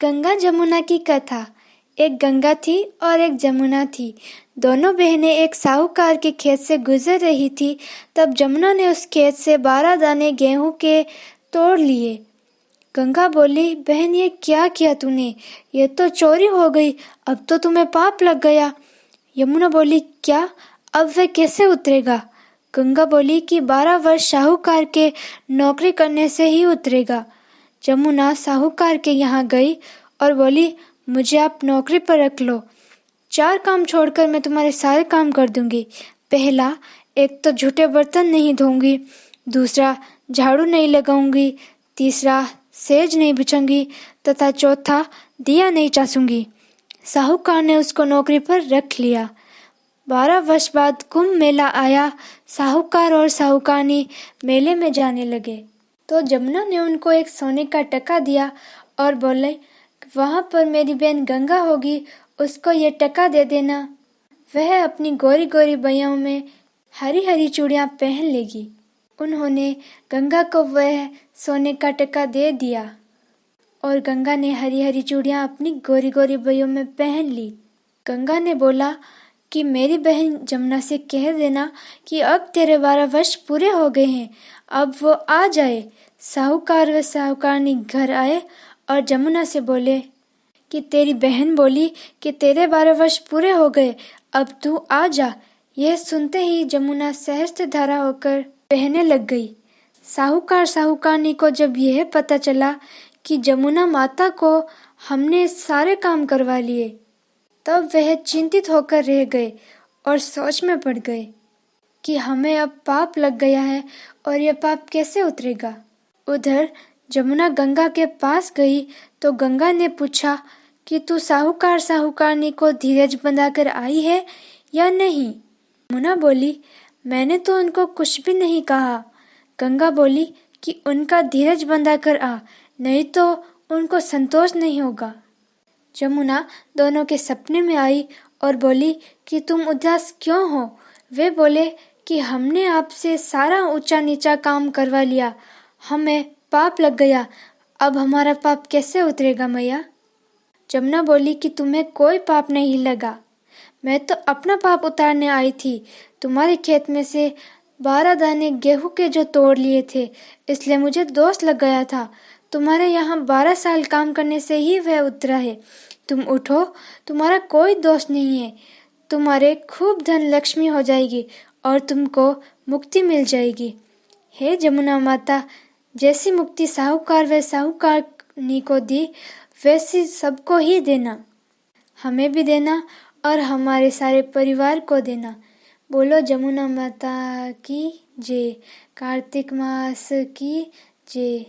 गंगा जमुना की कथा। एक गंगा थी और एक जमुना थी। दोनों बहनें एक साहूकार के खेत से गुजर रही थी। तब जमुना ने उस खेत से 12 दाने गेहूं के तोड़ लिए। गंगा बोली, बहन ये क्या किया तूने? ये तो चोरी हो गई, अब तो तुम्हें पाप लग गया। यमुना बोली, क्या? अब वह कैसे उतरेगा? गंगा बोली कि 12 वर्ष साहूकार के नौकरी करने से ही उतरेगा। जमुना साहूकार के यहाँ गई और बोली, मुझे आप नौकरी पर रख लो। 4 काम छोड़कर मैं तुम्हारे सारे काम कर दूंगी। पहला, एक तो झूठे बर्तन नहीं धोऊंगी। दूसरा, झाड़ू नहीं लगाऊंगी। तीसरा, सेज नहीं बिछूंगी। तथा चौथा, दिया नहीं चासूंगी। साहूकार ने उसको नौकरी पर रख लिया। 12 वर्ष बाद कुंभ मेला आया। साहूकार और साहूकारनी मेले में जाने लगे तो जमुना ने उनको एक सोने का टका दिया और बोले, वहां पर मेरी बहन गंगा होगी, उसको ये टका दे देना। वह अपनी गोरी गोरी बइयों में हरी हरी चूड़ियां पहन लेगी। उन्होंने गंगा को वह सोने का टका दे दिया और गंगा ने हरी हरी चूड़ियां अपनी गोरी गोरी बइयों में पहन ली। गंगा ने बोला कि मेरी बहन जमुना से कह देना कि अब तेरे 12 वर्ष पूरे हो गए हैं, अब वो आ जाए। साहूकार व साहूकारनी घर आए और जमुना से बोले कि तेरी बहन बोली कि तेरे 12 वर्ष पूरे हो गए, अब तू आ जा। यह सुनते ही जमुना सहस्त्र धारा होकर बहने लग गई। साहूकार साहूकारनी को जब यह पता चला कि जमुना माता को हमने सारे काम करवा लिए, तब वह चिंतित होकर रह गए और सोच में पड़ गए कि हमें अब पाप लग गया है और यह पाप कैसे उतरेगा। उधर जमुना गंगा के पास गई तो गंगा ने पूछा कि तू साहूकार साहूकारनी को धीरज बंधाकर आई है या नहीं? जमुना बोली, मैंने तो उनको कुछ भी नहीं कहा। गंगा बोली कि उनका धीरज बंधाकर आ, नहीं तो उनको संतोष नहीं होगा। जमुना दोनों के सपने में आई और बोली कि तुम उदास क्यों हो? वे बोले कि हमने आपसे सारा ऊंचा नीचा काम करवा लिया, हमें पाप लग गया, अब हमारा पाप कैसे उतरेगा मैया? जमुना बोली कि तुम्हें कोई पाप नहीं लगा, मैं तो अपना पाप उतारने आई थी। तुम्हारे खेत में से 12 दाने गेहूं के जो तोड़ लिए थे, इसलिए मुझे दोष लग गया था। तुम्हारे यहाँ 12 साल काम करने से ही वह उतरा है। तुम उठो, तुम्हारा कोई दोष नहीं है। तुम्हारे खूब धन लक्ष्मी हो जाएगी और तुमको मुक्ति मिल जाएगी। हे जमुना माता, जैसी मुक्ति साहूकार व साहूकारनी को दी, वैसी सबको ही देना, हमें भी देना और हमारे सारे परिवार को देना। बोलो जमुना माता की जय। कार्तिक मास की जय।